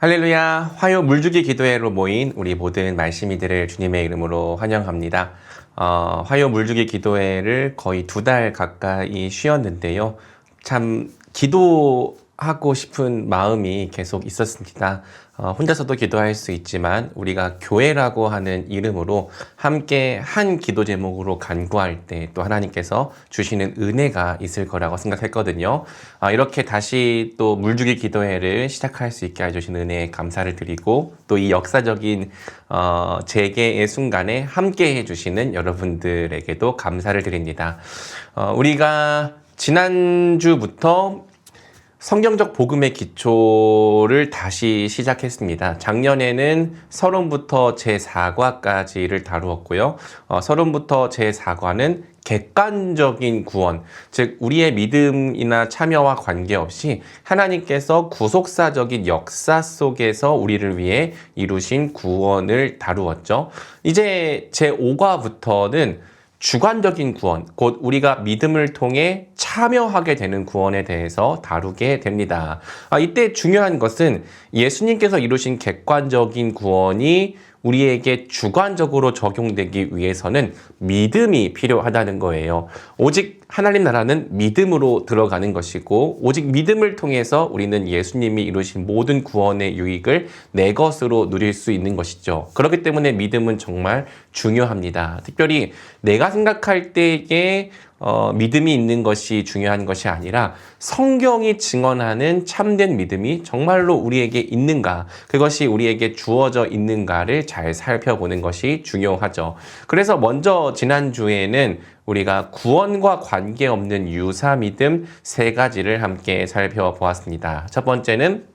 할렐루야, 화요 물주기 기도회로 모인 우리 모든 말씀이들을 주님의 이름으로 환영합니다. 화요 물주기 기도회를 거의 2달 가까이 쉬었는데요. 참 기도하고 싶은 마음이 계속 있었습니다. 혼자서도 기도할 수 있지만 우리가 교회라고 하는 이름으로 함께 한 기도 제목으로 간구할 때 또 하나님께서 주시는 은혜가 있을 거라고 생각했거든요. 이렇게 다시 또 물주기 기도회를 시작할 수 있게 해주신 은혜에 감사를 드리고 또 이 역사적인 재개의 순간에 함께 해주시는 여러분들에게도 감사를 드립니다. 우리가 지난주부터 성경적 복음의 기초를 다시 시작했습니다. 작년에는 서론부터 제4과까지를 다루었고요. 서론부터 제4과는 객관적인 구원, 즉 우리의 믿음이나 참여와 관계없이 하나님께서 구속사적인 역사 속에서 우리를 위해 이루신 구원을 다루었죠. 이제 제5과부터는 주관적인 구원, 곧 우리가 믿음을 통해 참여하게 되는 구원에 대해서 다루게 됩니다. 이때 중요한 것은 예수님께서 이루신 객관적인 구원이 우리에게 주관적으로 적용되기 위해서는 믿음이 필요하다는 거예요. 오직 하나님 나라는 믿음으로 들어가는 것이고 오직 믿음을 통해서 우리는 예수님이 이루신 모든 구원의 유익을 내 것으로 누릴 수 있는 것이죠. 그렇기 때문에 믿음은 정말 중요합니다. 특별히 내가 생각할 때에 믿음이 있는 것이 중요한 것이 아니라 성경이 증언하는 참된 믿음이 정말로 우리에게 있는가, 그것이 우리에게 주어져 있는가를 잘 살펴보는 것이 중요하죠. 그래서 먼저 지난주에는 우리가 구원과 관계없는 유사 믿음 3가지를 함께 살펴보았습니다. 첫 번째는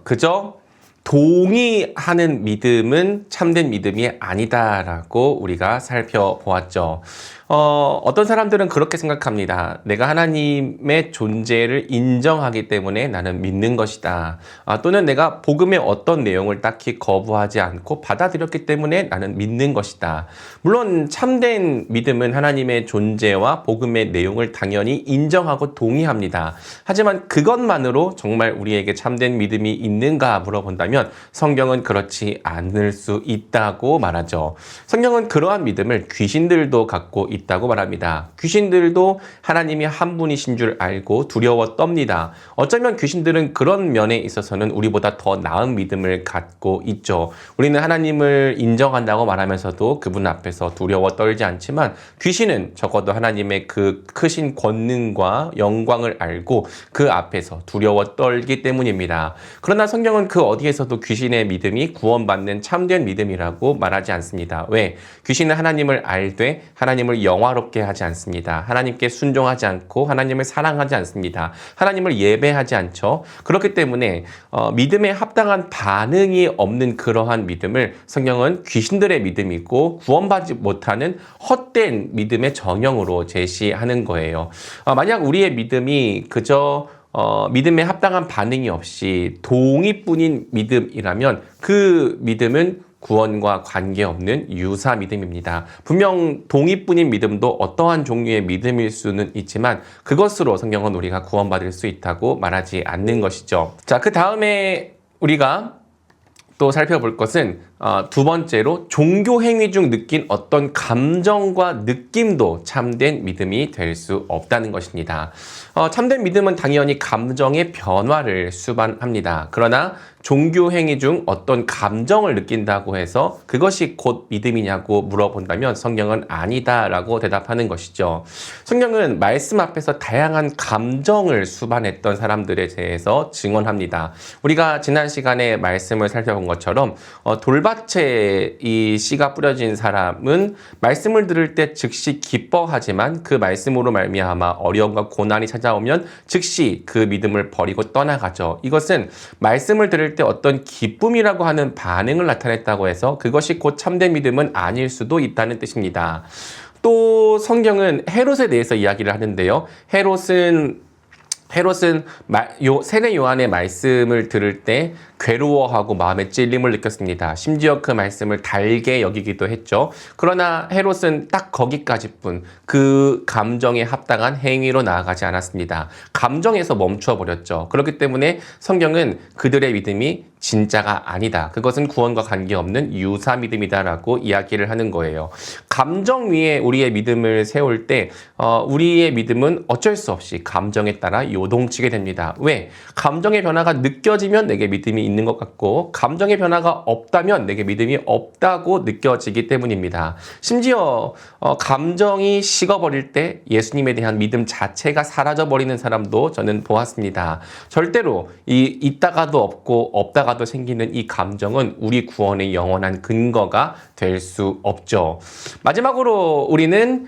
그저 동의하는 믿음은 참된 믿음이 아니다라고 우리가 살펴보았죠. 어떤 사람들은 그렇게 생각합니다. 내가 하나님의 존재를 인정하기 때문에 나는 믿는 것이다. 또는 내가 복음의 어떤 내용을 딱히 거부하지 않고 받아들였기 때문에 나는 믿는 것이다. 물론 참된 믿음은 하나님의 존재와 복음의 내용을 당연히 인정하고 동의합니다. 하지만 그것만으로 정말 우리에게 참된 믿음이 있는가 물어본다면 성경은 그렇지 않을 수 있다고 말하죠. 성경은 그러한 믿음을 귀신들도 갖고 있다고 말합니다. 귀신들도 하나님이 한 분이신 줄 알고 두려워 떱니다. 어쩌면 귀신들은 그런 면에 있어서는 우리보다 더 나은 믿음을 갖고 있죠. 우리는 하나님을 인정한다고 말하면서도 그분 앞에서 두려워 떨지 않지만 귀신은 적어도 하나님의 그 크신 권능과 영광을 알고 그 앞에서 두려워 떨기 때문입니다. 그러나 성경은 그 어디에서도 귀신의 믿음이 구원받는 참된 믿음이라고 말하지 않습니다. 왜? 귀신은 하나님을 알되 하나님을 영화롭게 하지 않습니다. 하나님께 순종하지 않고 하나님을 사랑하지 않습니다. 하나님을 예배하지 않죠. 그렇기 때문에 믿음에 합당한 반응이 없는 그러한 믿음을 성경은 귀신들의 믿음이고 구원받지 못하는 헛된 믿음의 전형으로 제시하는 거예요. 만약 우리의 믿음이 그저 믿음에 합당한 반응이 없이 동의뿐인 믿음이라면 그 믿음은 구원과 관계없는 유사 믿음입니다. 분명 동의뿐인 믿음도 어떠한 종류의 믿음일 수는 있지만 그것으로 성경은 우리가 구원받을 수 있다고 말하지 않는 것이죠. 자, 그 다음에 우리가 또 살펴볼 것은 두 번째로 종교 행위 중 느낀 어떤 감정과 느낌도 참된 믿음이 될 수 없다는 것입니다. 참된 믿음은 당연히 감정의 변화를 수반합니다. 그러나 종교 행위 중 어떤 감정을 느낀다고 해서 그것이 곧 믿음이냐고 물어본다면 성경은 아니다라고 대답하는 것이죠. 성경은 말씀 앞에서 다양한 감정을 수반했던 사람들에 대해서 증언합니다. 우리가 지난 시간에 말씀을 살펴본 것처럼 돌밭에 이 씨가 뿌려진 사람은 말씀을 들을 때 즉시 기뻐하지만 그 말씀으로 말미암아 어려움과 고난이 찾아오면 즉시 그 믿음을 버리고 떠나가죠. 이것은 말씀을 들을 때 어떤 기쁨이라고 하는 반응을 나타냈다고 해서 그것이 곧 참된 믿음은 아닐 수도 있다는 뜻입니다. 또 성경은 헤롯에 대해서 이야기를 하는데요. 헤롯은 헤롯은 세례 요한의 말씀을 들을 때 괴로워하고 마음에 찔림을 느꼈습니다. 심지어 그 말씀을 달게 여기기도 했죠. 그러나 헤롯은 딱 거기까지뿐 그 감정에 합당한 행위로 나아가지 않았습니다. 감정에서 멈추어 버렸죠. 그렇기 때문에 성경은 그들의 믿음이 진짜가 아니다. 그것은 구원과 관계없는 유사 믿음이다라고 이야기를 하는 거예요. 감정 위에 우리의 믿음을 세울 때 우리의 믿음은 어쩔 수 없이 감정에 따라 요동치게 됩니다. 왜? 감정의 변화가 느껴지면 내게 믿음이 있는 것 같고 감정의 변화가 없다면 내게 믿음이 없다고 느껴지기 때문입니다. 심지어 감정이 식어버릴 때 예수님에 대한 믿음 자체가 사라져버리는 사람도 저는 보았습니다. 절대로 있다가도 없고 없다가도 생기는 이 감정은 우리 구원의 영원한 근거가 될 수 없죠. 마지막으로 우리는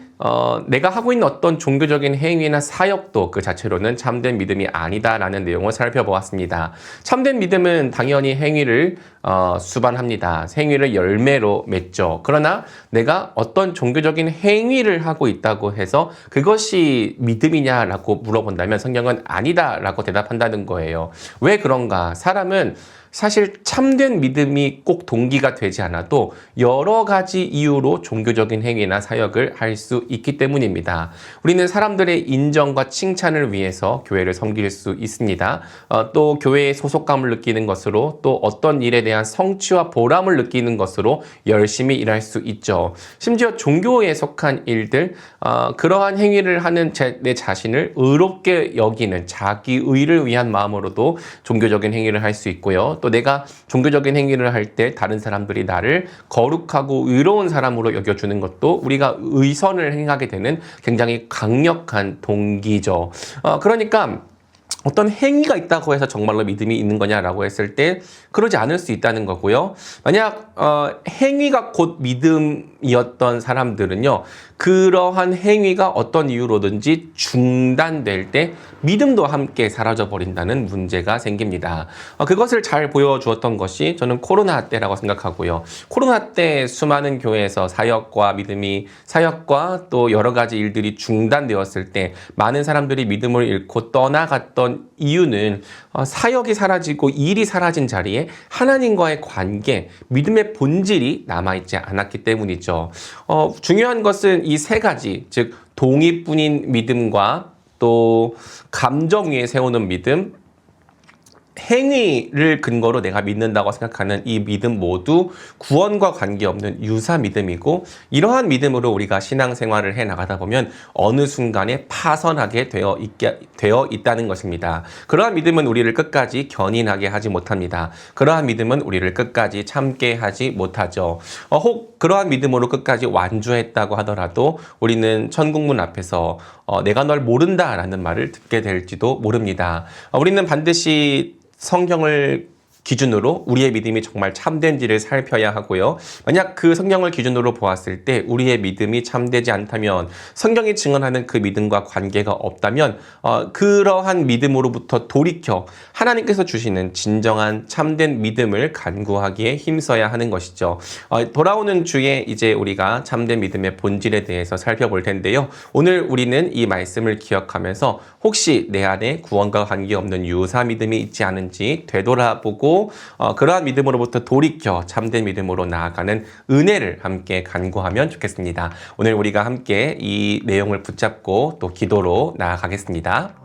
내가 하고 있는 어떤 종교적인 행위나 사역도 그 자체로는 참된 믿음이 아니다라는 내용을 살펴보았습니다. 참된 믿음은 당연히 행위를 수반합니다. 행위를 열매로 맺죠. 그러나 내가 어떤 종교적인 행위를 하고 있다고 해서 그것이 믿음이냐라고 물어본다면 성경은 아니다라고 대답한다는 거예요. 왜 그런가? 사람은 사실 참된 믿음이 꼭 동기가 되지 않아도 여러 가지 이유로 종교적인 행위나 사역을 할 수 있기 때문입니다. 우리는 사람들의 인정과 칭찬을 위해서 교회를 섬길 수 있습니다. 또 교회에 소속감을 느끼는 것으로 또 어떤 일에 대한 성취와 보람을 느끼는 것으로 열심히 일할 수 있죠. 심지어 종교에 속한 일들, 그러한 행위를 하는 내 자신을 의롭게 여기는 자기 의를 위한 마음으로도 종교적인 행위를 할 수 있고요. 또 내가 종교적인 행위를 할 때 다른 사람들이 나를 거룩하고 의로운 사람으로 여겨주는 것도 우리가 의선을 행하게 되는 굉장히 강력한 동기죠. 그러니까 어떤 행위가 있다고 해서 정말로 믿음이 있는 거냐라고 했을 때 그러지 않을 수 있다는 거고요. 만약 행위가 곧 믿음이었던 사람들은요. 그러한 행위가 어떤 이유로든지 중단될 때 믿음도 함께 사라져버린다는 문제가 생깁니다. 그것을 잘 보여주었던 것이 저는 코로나 때라고 생각하고요. 코로나 때 수많은 교회에서 사역과 또 여러 가지 일들이 중단되었을 때 많은 사람들이 믿음을 잃고 떠나갔던 이유는 사역이 사라지고 일이 사라진 자리에 하나님과의 관계, 믿음의 본질이 남아있지 않았기 때문이죠. 중요한 것은 이 세 가지, 즉 동의뿐인 믿음과 또 감정 위에 세우는 믿음, 행위를 근거로 내가 믿는다고 생각하는 이 믿음 모두 구원과 관계없는 유사 믿음이고 이러한 믿음으로 우리가 신앙생활을 해 나가다 보면 어느 순간에 파선하게 되어 있다는 것입니다. 그러한 믿음은 우리를 끝까지 견인하게 하지 못합니다. 그러한 믿음은 우리를 끝까지 참게 하지 못하죠. 혹 그러한 믿음으로 끝까지 완주했다고 하더라도 우리는 천국문 앞에서 내가 널 모른다라는 말을 듣게 될지도 모릅니다. 우리는 반드시 성경을 기준으로 우리의 믿음이 정말 참된지를 살펴야 하고요. 만약 그 성경을 기준으로 보았을 때 우리의 믿음이 참되지 않다면 성경이 증언하는 그 믿음과 관계가 없다면 그러한 믿음으로부터 돌이켜 하나님께서 주시는 진정한 참된 믿음을 간구하기에 힘써야 하는 것이죠. 돌아오는 주에 이제 우리가 참된 믿음의 본질에 대해서 살펴볼 텐데요. 오늘 우리는 이 말씀을 기억하면서 혹시 내 안에 구원과 관계없는 유사 믿음이 있지 않은지 되돌아보고 그러한 믿음으로부터 돌이켜 참된 믿음으로 나아가는 은혜를 함께 간구하면 좋겠습니다. 오늘 우리가 함께 이 내용을 붙잡고 또 기도로 나아가겠습니다.